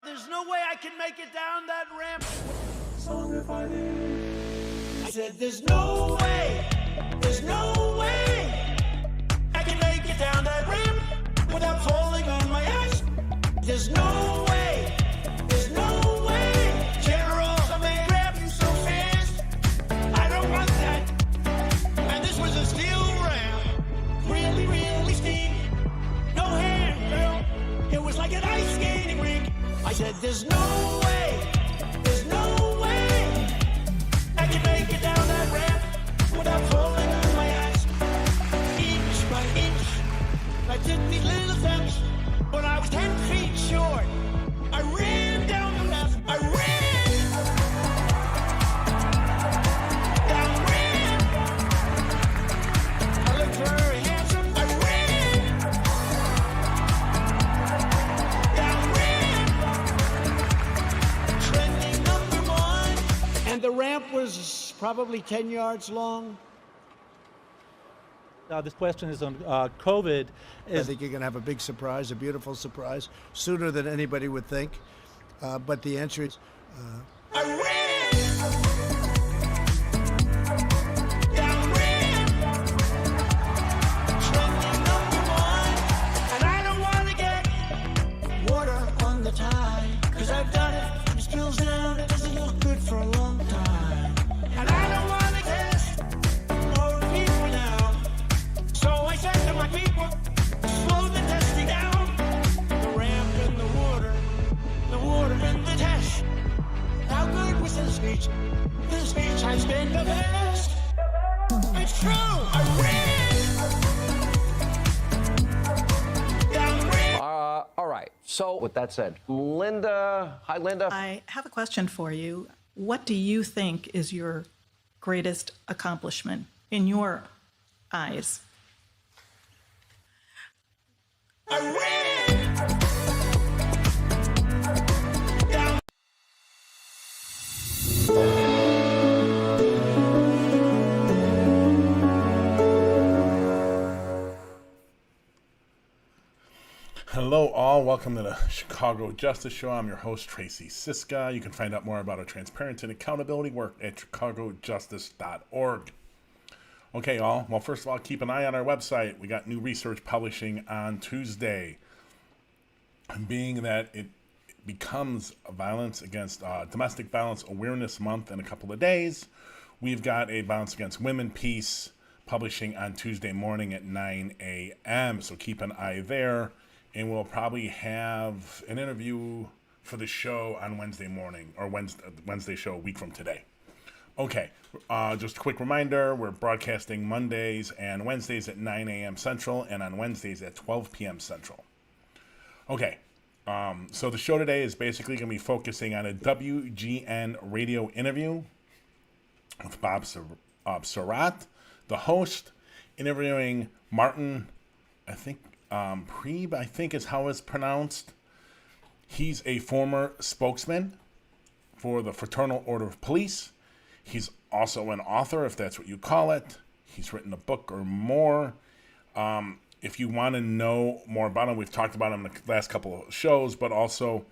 There's no way I can make it down that ramp. I said, there's no way I can make it down that ramp without falling on my ass. There's no way, General, somebody grab you so fast. I don't want that. And this was a steel ramp, really, really steep. No handrail, it was like an ice skating rink. I said, there's no way I can make it down that ramp without falling on my ass. Inch by inch, I took these little steps. When I was 10 feet short, I ran down the ramp. I ran down the ramp. I looked very handsome. I ran down the ramp. Trending #1. And the ramp was probably 10 yards long. This question is on COVID. I think you're going to have a big surprise, a beautiful surprise, sooner than anybody would think. But the answer is... I ran down the ramp. Trending #1. And I don't want to get water on the tie, because I've done it. It spills down. It doesn't look good for a long time. And I don't want to test more people now. So I said to my people, slow the testing down. The ramp and the water and the test. How good was the speech? The speech has been the best. It's true. I ran down the ramp. All right. So with that said, Linda. Hi, Linda. I have a question for you. What do you think is your greatest accomplishment in your eyes? I ran down. Hello all, welcome to the Chicago Justice Show. I'm your host, Tracy Siska. You can find out more about our transparency and accountability work at chicagojustice.org. Okay, all. Well, first of all, keep an eye on our website. We got new research publishing on Tuesday. Being that it becomes violence against Domestic Violence Awareness Month in a couple of days, we've got a Violence Against Women piece publishing on Tuesday morning at 9 a.m. So keep an eye there. And we'll probably have an interview for the show on Wednesday morning, or Wednesday show a week from today. Okay, just a quick reminder, we're broadcasting Mondays and Wednesdays at 9 a.m. Central, and on Wednesdays at 12 p.m. Central. Okay, so the show today is basically going to be focusing on a WGN radio interview with Bob Sirott, the host, interviewing Martin, I think, Preib, I think is how it's pronounced. He's a former spokesman for the Fraternal Order of Police. He's also an author, if that's what you call it. He's written a book or more. If you want to know more about him, we've talked about him in the last couple of shows, but also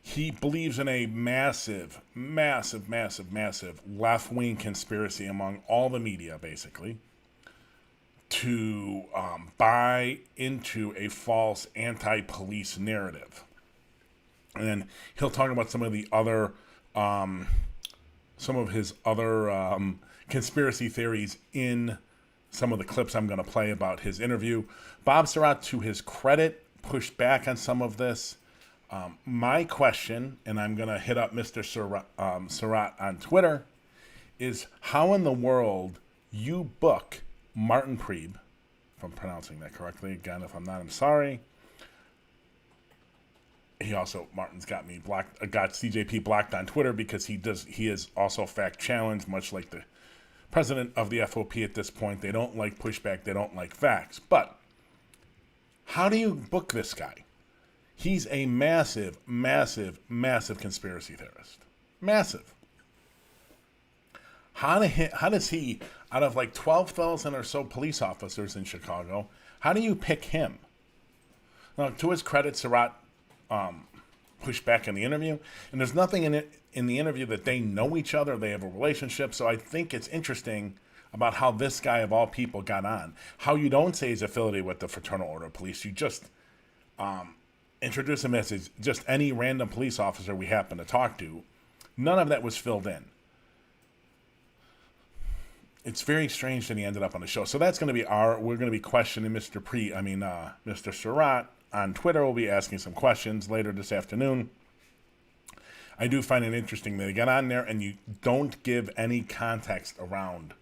he believes in a massive left-wing conspiracy among all the media, basically, to buy into a false anti-police narrative. And then he'll talk about some of the other, conspiracy theories in some of the clips I'm going to play about his interview. Bob Sirott, to his credit, pushed back on some of this. My question, and I'm going to hit up Mr. Sirott on Twitter, is how in the world you book Martin Preib, if I'm pronouncing that correctly. Again, if I'm not, I'm sorry. Martin's got me blocked, got CJP blocked on Twitter because he is also fact challenged, much like the president of the FOP at this point. They don't like pushback, they don't like facts. But how do you book this guy? He's a massive conspiracy theorist. Massive. How does he, out of like 12,000 or so police officers in Chicago, how do you pick him? Now, to his credit, Sirott push back in the interview. And there's nothing in the interview that they know each other, they have a relationship. So I think it's interesting about how this guy of all people got on. How you don't say he's affiliated with the Fraternal Order of Police. You just introduce him as just any random police officer we happen to talk to. None of that was filled in. It's very strange that he ended up on the show. So that's going to be we're going to be questioning Mr. Mr. Sirott on Twitter. We'll be asking some questions later this afternoon. I do find it interesting that he got on there and you don't give any context around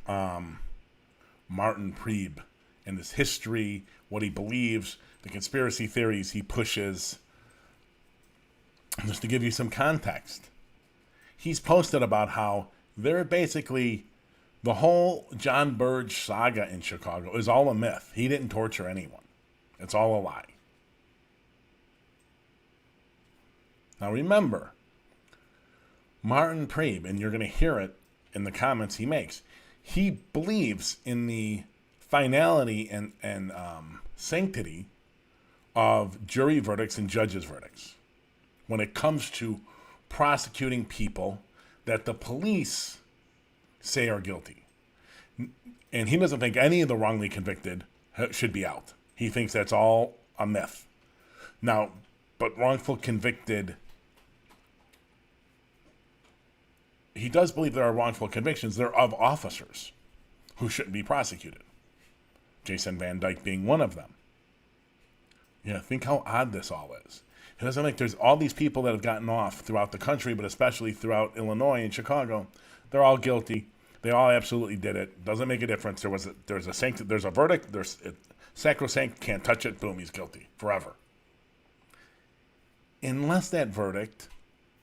Martin Preib and his history, what he believes, the conspiracy theories he pushes. Just to give you some context, he's posted about how they're basically, the whole John Burge saga in Chicago is all a myth. He didn't torture anyone. It's all a lie. Now remember, Martin Preib, and you're going to hear it in the comments he makes, he believes in the finality and sanctity of jury verdicts and judges' verdicts when it comes to prosecuting people that the police say are guilty. And he doesn't think any of the wrongly convicted should be out. He thinks that's all a myth. Now, but wrongful convicted, he does believe there are wrongful convictions. They're of officers who shouldn't be prosecuted. Jason Van Dyke being one of them. Yeah, think how odd this all is. It doesn't make, there's all these people that have gotten off throughout the country, but especially throughout Illinois and Chicago. They're all guilty. They all absolutely did it. Doesn't make a difference. There's a verdict. There's sacrosanct. Can't touch it. Boom. He's guilty forever. Unless that verdict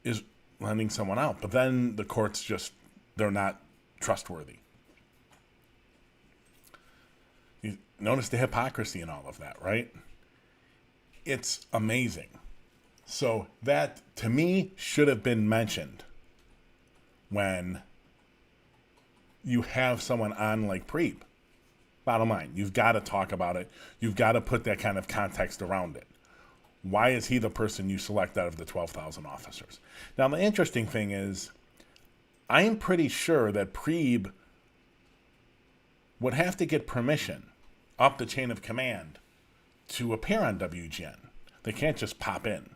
is letting someone out, but then the courts they're not trustworthy. You notice the hypocrisy in all of that, right? It's amazing. So that, to me, should have been mentioned when you have someone on like Preib. Bottom line, you've got to talk about it. You've got to put that kind of context around it. Why is he the person you select out of the 12,000 officers? Now, the interesting thing is, I'm pretty sure that Preib would have to get permission up the chain of command to appear on WGN. They can't just pop in.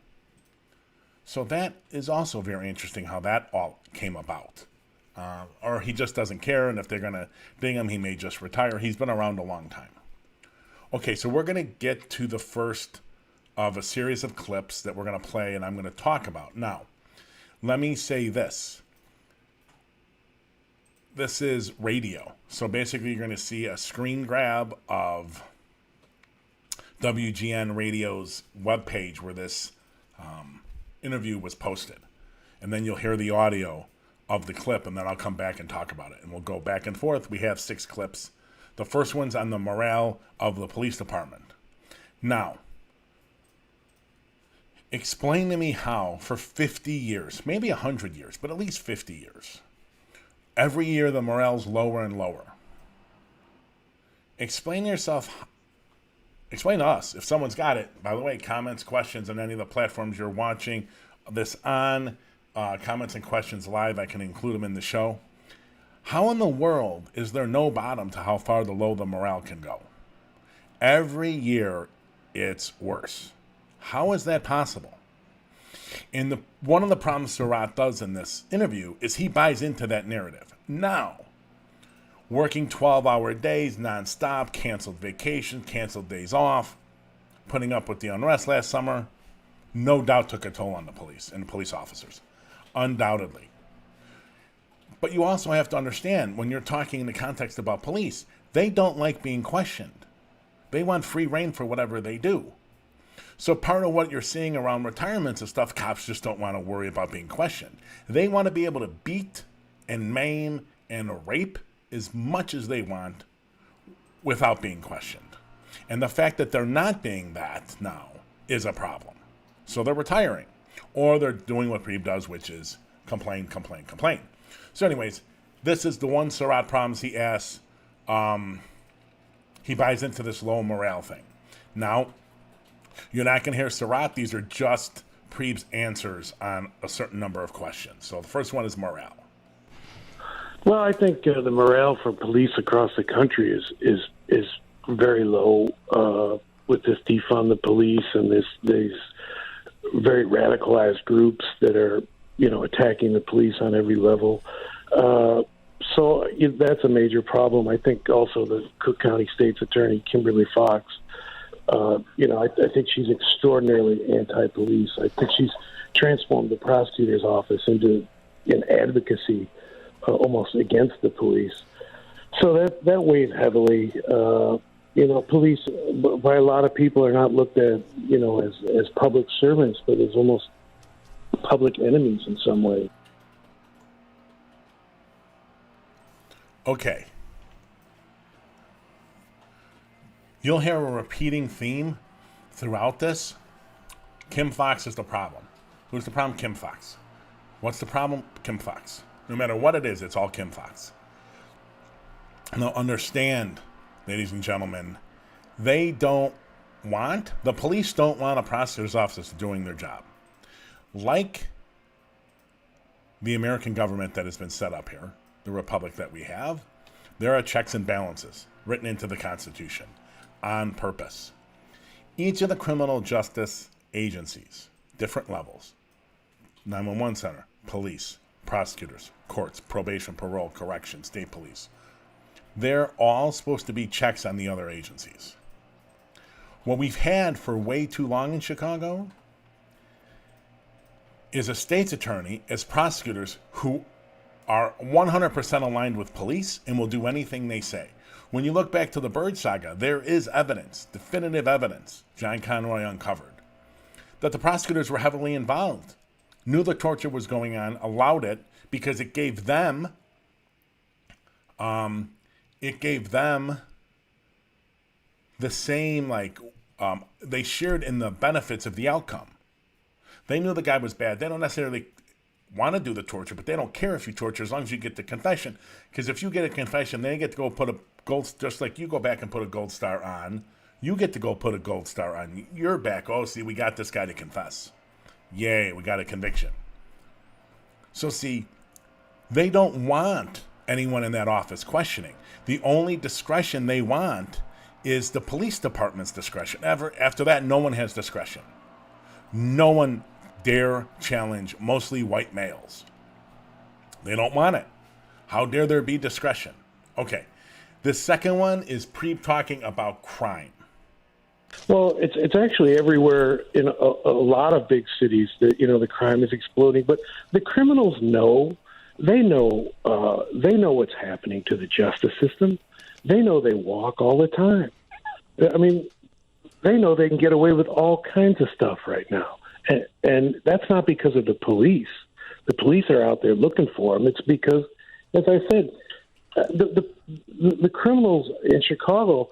So that is also very interesting how that all came about. Or he just doesn't care, and if they're going to ding him, he may just retire. He's been around a long time. Okay, so we're going to get to the first of a series of clips that we're going to play and I'm going to talk about. Now, let me say this. This is radio. So basically you're going to see a screen grab of WGN Radio's webpage where this interview was posted. And then you'll hear the audio of the clip, and then I'll come back and talk about it. And we'll go back and forth. We have 6 clips. The first one's on the morale of the police department. Now, explain to me how for 50 years, maybe 100 years, but at least 50 years, every year the morale's lower and lower. Explain to us, if someone's got it. By the way, comments, questions on any of the platforms you're watching this on, comments and questions live, I can include them in the show. How in the world is there no bottom to how far low the morale can go? Every year it's worse. How is that possible? And one of the problems Sirott does in this interview is he buys into that narrative. Now, working 12-hour days nonstop, canceled vacations, canceled days off, putting up with the unrest last summer, no doubt took a toll on the police and the police officers. Undoubtedly. But you also have to understand, when you're talking in the context about police, they don't like being questioned. They want free reign for whatever they do. So part of what you're seeing around retirements and stuff, cops just don't want to worry about being questioned. They want to be able to beat and maim and rape as much as they want without being questioned. And the fact that they're not being that now is a problem. So they're retiring. Or they're doing what Preib does, which is complain, complain, complain. So anyways, this is the one Sirott problems he asks. He buys into this low morale thing. Now, You're not going to hear Sirott. These are just Preib's answers on a certain number of questions. So the first one is morale. Well, I think the morale for police across the country is very low with this defund the police and these very radicalized groups that are attacking the police on every level. So that's a major problem. I think also the Cook County State's Attorney Kimberly Fox. I think she's extraordinarily anti-police. I think she's transformed the prosecutor's office into an advocacy almost against the police. So that weighs heavily. Police by a lot of people are not looked at, as public servants, but as almost public enemies in some way. Okay. You'll hear a repeating theme throughout this. Kim Fox is the problem. Who's the problem? Kim Fox. What's the problem? Kim Fox. No matter what it is, it's all Kim Fox. Now understand, ladies and gentlemen, the police don't want a prosecutor's office doing their job. Like the American government that has been set up here, the republic that we have, there are checks and balances written into the Constitution on purpose. Each of the criminal justice agencies, different levels, 911 center, police, prosecutors, courts, probation, parole, correction, state police, they're all supposed to be checks on the other agencies. What we've had for way too long in Chicago is a state's attorney as prosecutors who are 100% aligned with police and will do anything they say. When you look back to the Byrd saga, there is evidence, definitive evidence, John Conroy uncovered, that the prosecutors were heavily involved, knew the torture was going on, allowed it because it gave them the same, they shared in the benefits of the outcome. They knew the guy was bad. They don't necessarily want to do the torture, but they don't care if you torture as long as you get the confession. Because if you get a confession, they get to go put a gold, just like you go back and put a gold star on, you get to go put a gold star on your back. Oh, see, we got this guy to confess. Yay, we got a conviction. So see, they don't want anyone in that office questioning. The only discretion they want is the police department's discretion. After that, no one has discretion. No one dare challenge mostly white males. They don't want it. How dare there be discretion? Okay. The second one is Preib talking about crime. Well, it's actually everywhere in a lot of big cities that, the crime is exploding. But the criminals know, they know what's happening to the justice system. They know they walk all the time. I mean, they know they can get away with all kinds of stuff right now. And that's not because of the police. The police are out there looking for them. It's because, as I said, the criminals in Chicago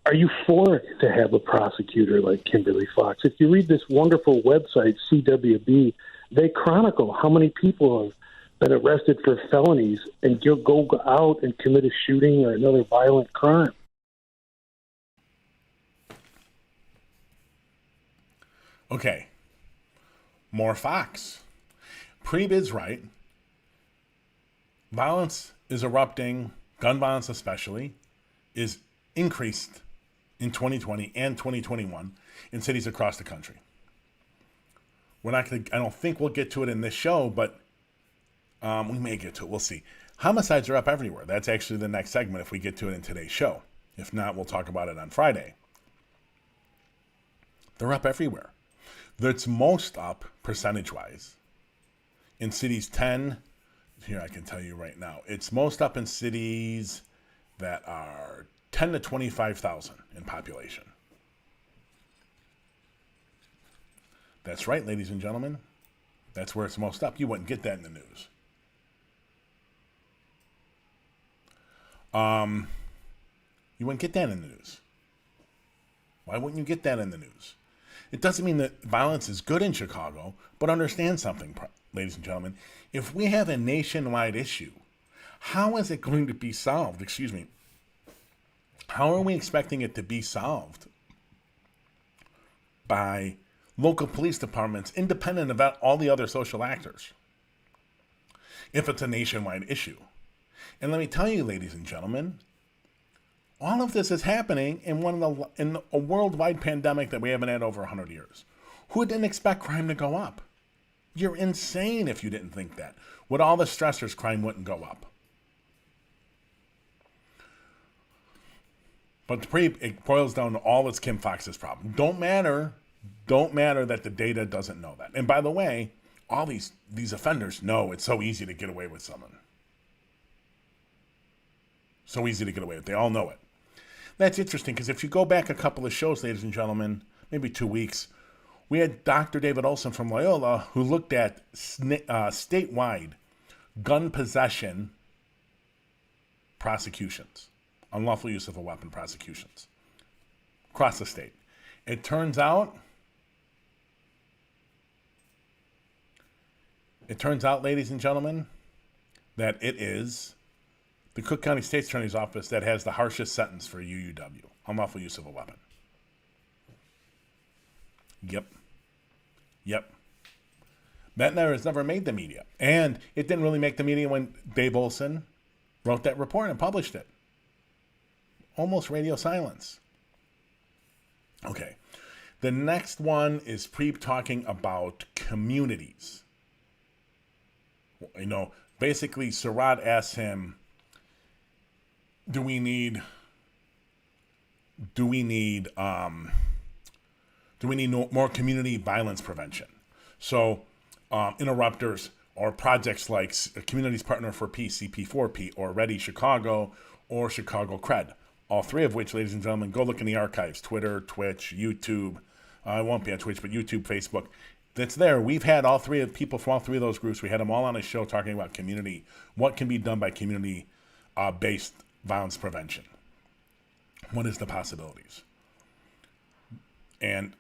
are euphoric to have a prosecutor like Kimberly Fox. If you read this wonderful website, CWB, they chronicle how many people have been arrested for felonies and go out and commit a shooting or another violent crime. Okay. More Fox. Preib is right. Violence is erupting, gun violence especially, is increased in 2020 and 2021 in cities across the country. I don't think we'll get to it in this show, but we may get to it. We'll see. Homicides are up everywhere. That's actually the next segment if we get to it in today's show. If not, we'll talk about it on Friday. They're up everywhere. That's most up, percentage-wise, in cities 10. Here, I can tell you right now. It's most up in cities that are 10 to 25,000 in population. That's right, ladies and gentlemen. That's where it's most up. You wouldn't get that in the news. You wouldn't get that in the news. Why wouldn't you get that in the news? It doesn't mean that violence is good in Chicago, but understand something, ladies and gentlemen. If we have a nationwide issue, how is it going to be solved? Excuse me. How are we expecting it to be solved by local police departments, independent of all the other social actors, if it's a nationwide issue. And let me tell you, ladies and gentlemen, all of this is happening in a worldwide pandemic that we haven't had over 100 years. Who didn't expect crime to go up? You're insane if you didn't think that. With all the stressors, crime wouldn't go up. But the Preib, it boils down to all it's Kim Foxx's problem. Don't matter that the data doesn't know that. And by the way, all these offenders know it's so easy to get away with someone. So easy to get away with. They all know it. That's interesting because if you go back a couple of shows, ladies and gentlemen, maybe 2 weeks, we had Dr. David Olson from Loyola who looked at statewide gun possession prosecutions, unlawful use of a weapon prosecutions across the state. It turns out, ladies and gentlemen, that it is the Cook County State's Attorney's Office that has the harshest sentence for UUW, unlawful use of a weapon. Yep. That has never made the media. And it didn't really make the media when Dave Olson wrote that report and published it. Almost radio silence. Okay. The next one is Preib talking about communities. You know, basically Sirott asks him, do we need more community violence prevention? So interrupters or projects like Communities Partner for Peace, CP4P, or Ready Chicago, or Chicago Cred. All three of which, ladies and gentlemen, go look in the archives. Twitter, Twitch, YouTube. I won't be on Twitch, but YouTube, Facebook. That's there. We've had all three of people from all three of those groups. We had them all on a show talking about community. What can be done by community-based violence prevention? What is the possibilities? And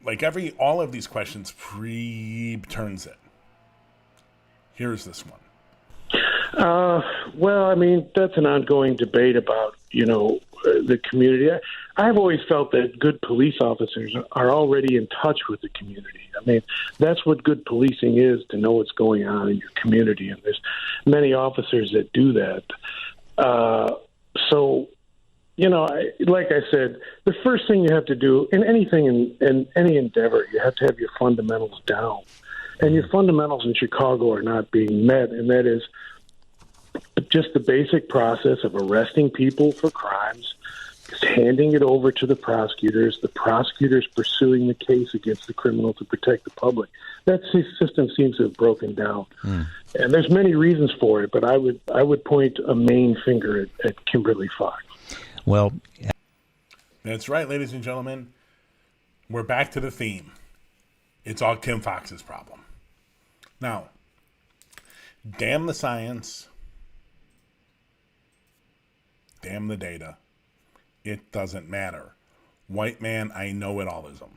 like all of these questions, Preib turns it. Here's this one. Well, I mean, that's an ongoing debate about, the community. I've always felt that good police officers are already in touch with the community. I mean, that's what good policing is, to know what's going on in your community. And there's many officers that do that. Like I said, the first thing you have to do in anything, in any endeavor, you have to have your fundamentals down. And your fundamentals in Chicago are not being met, and that is just the basic process of arresting people for crimes, handing it over to the prosecutors pursuing the case against the criminal to protect the public. That system seems to have broken down. And there's many reasons for it, but I would point a main finger at Kimberly Fox. Well, that's right, ladies and gentlemen. We're back to the theme. It's all Kim Foxx's problem. Now, damn the science. Damn the data. It doesn't matter. White man, I know it allism.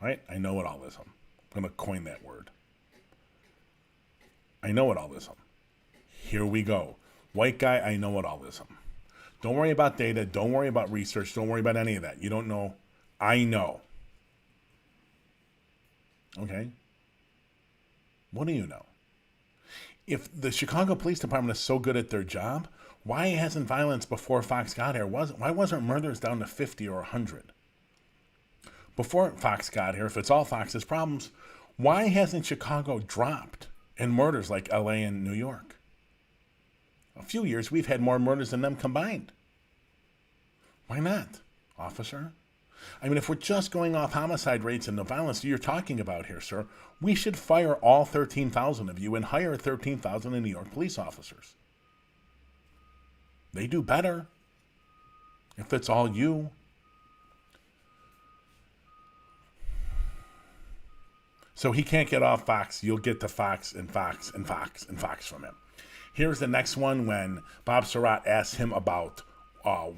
Right? I know it allism. I'm going to coin that word. I know it allism. Here we go. White guy, I know it allism. Don't worry about data. Don't worry about research. Don't worry about any of that. You don't know. I know. Okay? What do you know? If the Chicago Police Department is so good at their job, why hasn't violence before Fox got here? Why wasn't murders down to 50 or 100? Before Fox got here, if it's all Fox's problems, why hasn't Chicago dropped in murders like LA and New York? A few years, we've had more murders than them combined. Why not, officer? I mean, if we're just going off homicide rates and the violence you're talking about here, sir, we should fire all 13,000 of you and hire 13,000 New York police officers. They do better if it's all you. So he can't get off Fox. You'll get to Fox and Fox and Fox and Fox from him. Here's the next one when Bob Sirott asks him about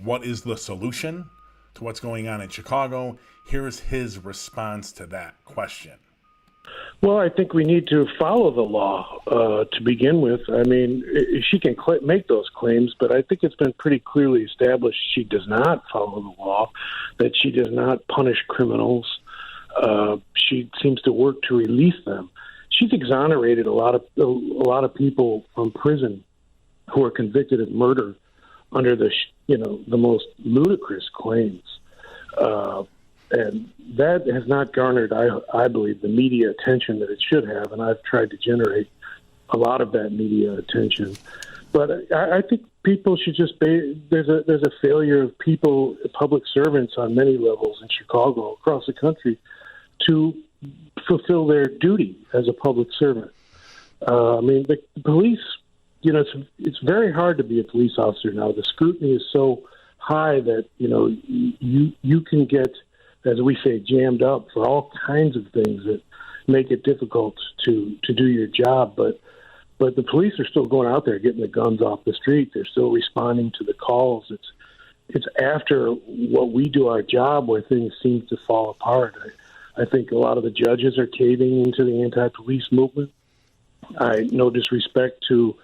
what is the solution to what's going on in Chicago. Here's his response to that question. Well, I think we need to follow the law to begin with. I mean, she can make those claims, but I think it's been pretty clearly established she does not follow the law, that she does not punish criminals. She seems to work to release them. She's exonerated a lot of people from prison who are convicted of murder under the most ludicrous claims. And that has not garnered, I believe, the media attention that it should have, and I've tried to generate a lot of that media attention. But I think people should just there's a failure of people, public servants on many levels in Chicago, across the country, to fulfill their duty as a public servant. I mean, the police, it's very hard to be a police officer now. The scrutiny is so high that, you can get, as we say, jammed up for all kinds of things that make it difficult to do your job. But the police are still going out there getting the guns off the street. They're still responding to the calls. It's after what we do our job where things seem to fall apart. I think a lot of the judges are caving into the anti-police movement. No disrespect to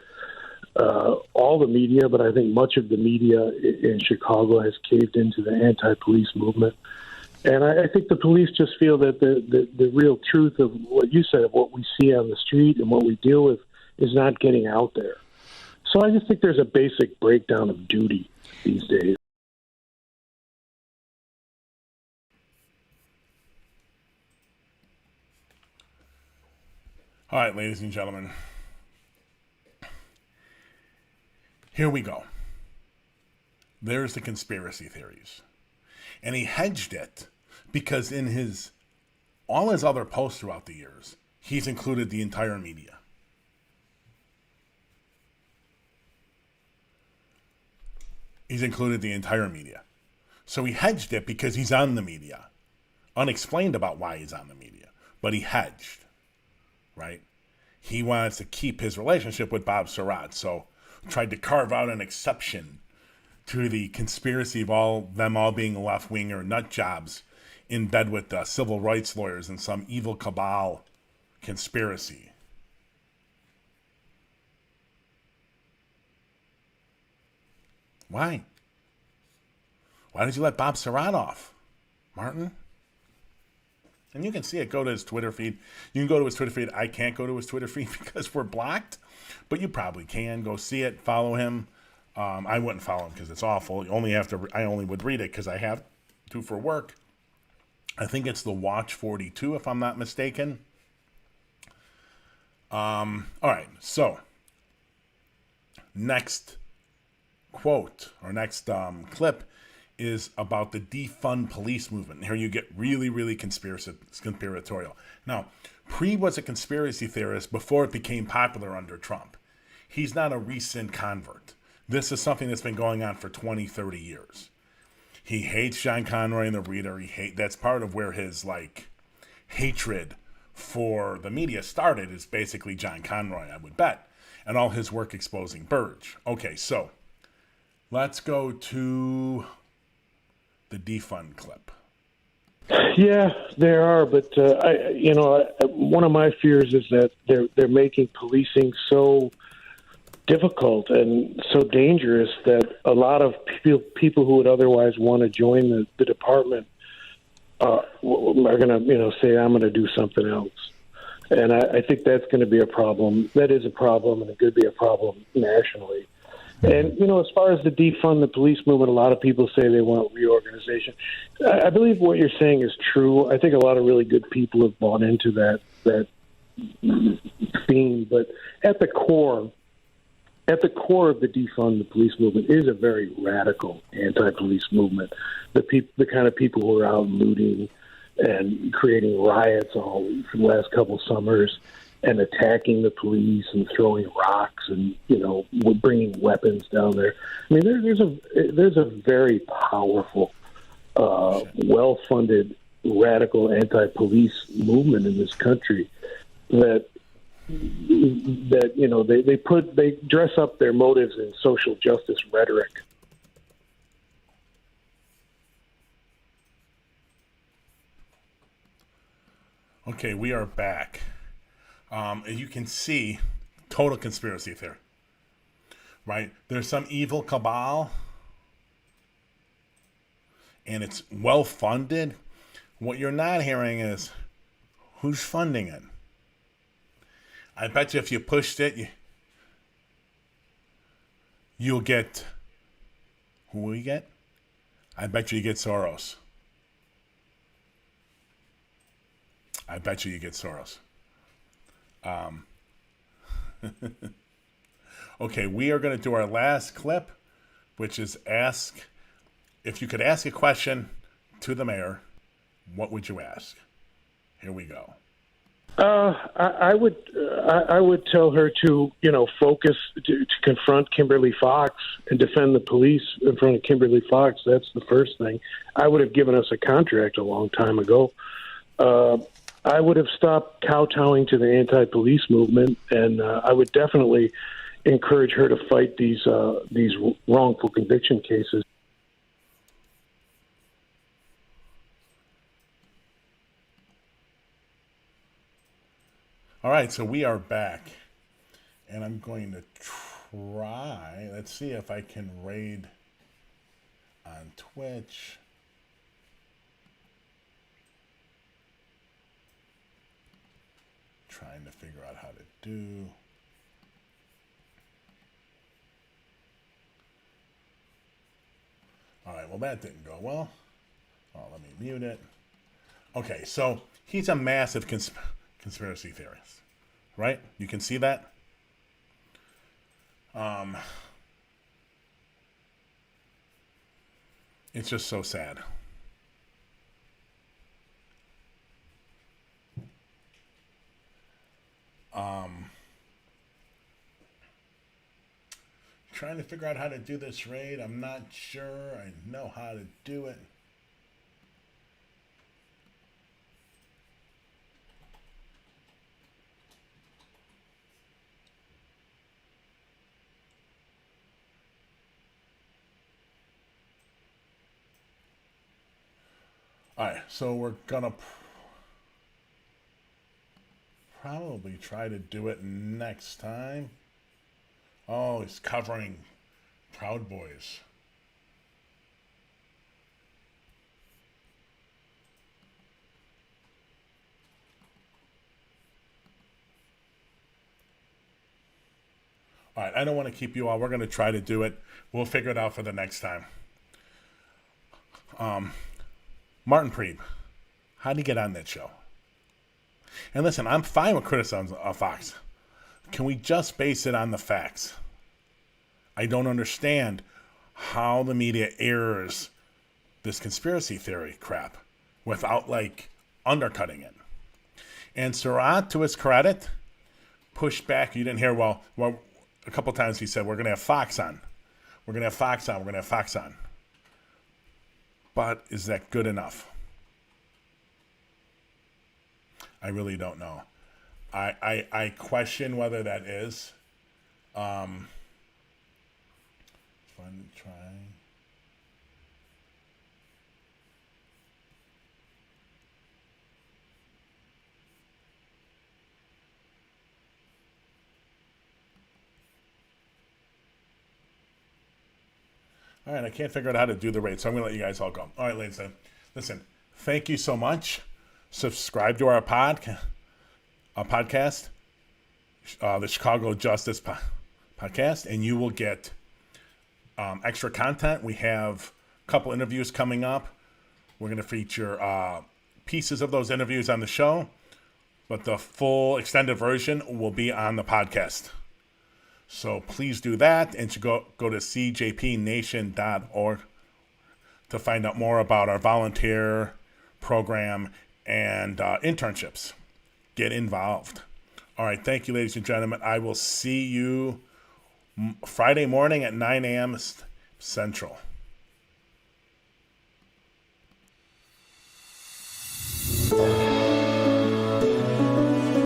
all the media, but I think much of the media in Chicago has caved into the anti-police movement. And I think the police just feel that the real truth of what you said, of what we see on the street and what we deal with, is not getting out there. So I just think there's a basic breakdown of duty these days. All right, ladies and gentlemen. Here we go. There's the conspiracy theories. And he hedged it because in all his other posts throughout the years, he's included the entire media. He's included the entire media. So he hedged it because he's on the media. Unexplained about why he's on the media, but he hedged, right? He wants to keep his relationship with Bob Sirott, so tried to carve out an exception to the conspiracy of them all being left-winger nut jobs in bed with civil rights lawyers and some evil cabal conspiracy. Why? Why did you let Bob Sirott off, Martin? And you can see it. Go to his Twitter feed. You can go to his Twitter feed. I can't go to his Twitter feed because we're blocked, but you probably can. Go see it. Follow him. I wouldn't follow him because it's awful. I only would read it because I have to for work. I think it's the Watch 42, if I'm not mistaken. All right. So next quote or next clip is about the defund police movement. And here you get really, really conspiratorial. Now, Preib was a conspiracy theorist before it became popular under Trump. He's not a recent convert. This is something that's been going on for 20, 30 years. He hates John Conroy and the Reader. That's part of where his hatred for the media started, is basically John Conroy, I would bet, and all his work exposing Burge. Okay, so let's go to the defund clip. Yeah, there are, but one of my fears is that they're making policing so difficult and so dangerous that a lot of people who would otherwise want to join the department are going to say, I'm going to do something else. And I think that's going to be a problem. That is a problem, and it could be a problem nationally. And, as far as the defund the police movement, a lot of people say they want reorganization. I believe what you're saying is true. I think a lot of really good people have bought into that theme. But at the core of the defund the police movement is a very radical anti-police movement. The kind of people who are out looting and creating riots all for the last couple summers and attacking the police and throwing rocks and, bringing weapons down there. I mean, there's a very powerful, well-funded, radical anti-police movement in this country that they dress up their motives in social justice rhetoric. Okay, we are back. You can see total conspiracy theory, right? There's some evil cabal, and it's well funded. What you're not hearing is who's funding it. I bet you if you pushed it, you'll get, who will you get? I bet you get Soros. I bet you get Soros. Okay, we are going to do our last clip, which is if you could ask a question to the mayor, what would you ask? Here we go. I would tell her to, focus to confront Kimberly Fox and defend the police in front of Kimberly Fox. That's the first thing. I would have given us a contract a long time ago. I would have stopped kowtowing to the anti-police movement, and I would definitely encourage her to fight these wrongful conviction cases. All right, so we are back, and I'm going to try. Let's see if I can raid on Twitch. Trying to figure out how to do. All right, well, that didn't go well. Oh, let me mute it. Okay, so he's a massive conspiracy theorist, right? You can see that. It's just so sad. Trying to figure out how to do this raid. I'm not sure I know how to do it. All right, so we're gonna probably try to do it next time. Oh, he's covering Proud Boys. All right, I don't want to keep you all. We're going to try to do it. We'll figure it out for the next time. Martin Preib, how do you get on that show? And listen, I'm fine with criticism of Fox. Can we just base it on the facts? I don't understand how the media airs this conspiracy theory crap without, undercutting it. And Sirott, to his credit, pushed back. You didn't hear, well, a couple times he said, we're going to have Fox on. We're going to have Fox on. We're going to have Fox on. But is that good enough? I really don't know. I question whether that is. Fun to try. All right, I can't figure out how to do the raid, so I'm going to let you guys all go. All right, ladies and listen, thank you so much. Subscribe to our podcast, the Chicago Justice Podcast, and you will get extra content. We have a couple interviews coming up. We're going to feature pieces of those interviews on the show, but the full extended version will be on the podcast. So please do that, and you go to cjpnation.org to find out more about our volunteer program and internships. Get involved. All right, thank you, ladies and gentlemen. I will see you Friday morning at 9 a.m. Central.